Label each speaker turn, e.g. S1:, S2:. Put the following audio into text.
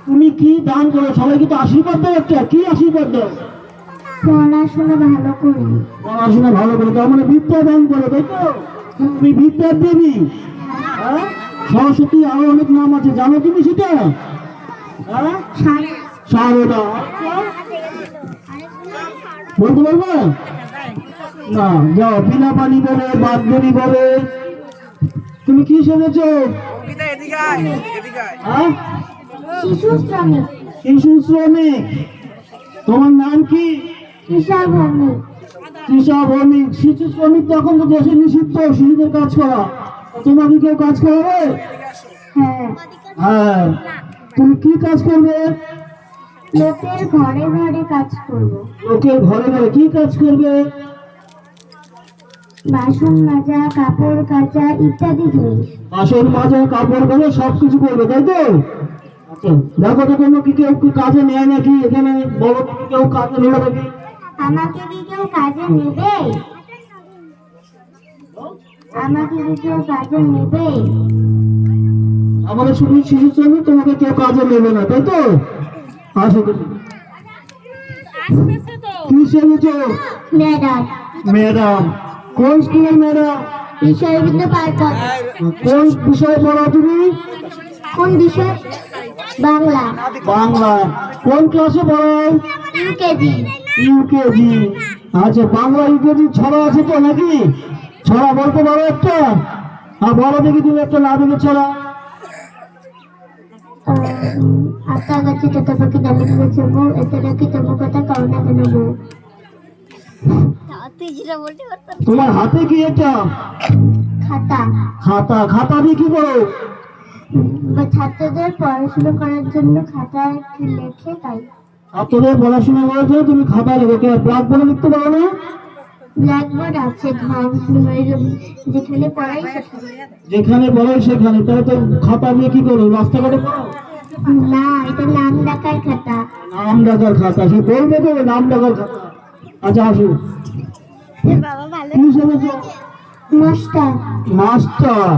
S1: তুমি কি দান করো? সবাইকে তো আশীর্বাদ দাও একটা, কি আশীর্বাদ দাও?
S2: পড়াশোনা ভালো করি।
S1: পড়াশোনা ভালো করে, তার মানে বিদ্যা দান করো, তাই তো? তুমি বিদ্যার দেবী। হ্যাঁ, সরস্বতী আরো অনেক নাম আছে, জানো তুমি সেটা? হ্যাঁ, শারদা। বলতে পারবো না? যাও, বিনা পানি বলে, বাদনি বলে। তুমি কি শুনেছো? হ্যাঁ,
S2: শিশু শ্রমিক।
S1: শিশু শ্রমিক। তোমার নাম কি?
S2: তৃষা ভৌমিক।
S1: তৃষা ভৌমিক। শিশু শ্রমিক তো এখন তো দেশে নিষিদ্ধ, শিশুদের কাজ করা। তোমাকে কেউ কাজ করাবে?
S2: হ্যাঁ।
S1: হ্যাঁ। তুমি কি কাজ করবে?
S2: লোকের ঘরে ঘরে কাজ করব।
S1: লোকের ঘরে ঘরে কি কাজ করবে?
S2: বাসন মাজা, কাপড় কাচা ইত্যাদি জিনিস।
S1: বাসন মাজা, কাপড় কাচা সবকিছু করবে, তাই তো? আচ্ছা, দেখো তো তোমরা কি কেউ কি কাজে নেয় নাকি? এখানে বলো তো, কেউ কাজে নেবে নাকি?
S2: আমাকে কি কেউ কাজে নেবে? আমাকে কি কেউ কাজে নেবে?
S1: আমাদের শুধু শিশু শ্রমিক, তোমাকে কেউ কাজে নেবে না, তাই তো? আসো তুমি। কি শিখেছো?
S2: ম্যাডাম।
S1: ম্যাডাম। কোন স্কুলের ম্যাডাম?
S2: বিষয়বৃত্ত পার করে।
S1: কোন বিষয় পড়াও তুমি?
S2: কোন বিষয়? বাংলা।
S1: বাংলা। কোন ক্লাসে পড়াও?
S2: ইউকেজি।
S1: ইউকেজি। আচ্ছা, বাংলা ইউকেজি ছড়া আছে তো নাকি? ছড়া বলতে পারো একটা? আর বলো দেখি তুমি একটা নাবিকের ছড়া।
S2: আতা গাছে তোতা পাখি ডালে গেছে বউ, এতে নাকি তবু কথা কাউ না কেন বউ?
S1: তোমার হাতে কি এটা?
S2: খাতা।
S1: খাতা। খাতা দিয়ে কি করো?
S2: ছাত্রদের পড়াশোনা করার জন্য খাতায় লেখে তাই।
S1: ছাত্রদের পড়াশোনা করার জন্য তুমি খাতা লেখো। ব্ল্যাকবোর্ডে লিখতে পারো না?
S2: ব্ল্যাকবোর্ড আছে, ঘর যেখানে পড়াই সেখানে।
S1: যেখানে পড়াই সেখানে, তাহলে তো খাতা নিয়ে কি করো? রাস্তাঘাটে পড়ো?
S2: না, এটা নাম ডাকার খাতা।
S1: নাম ডাকার খাতা। সে বলবে তো নাম ডাকার খাতা। আচ্ছা, আসো। কি শিখেছো?
S2: মাস্টার।
S1: মাস্টার।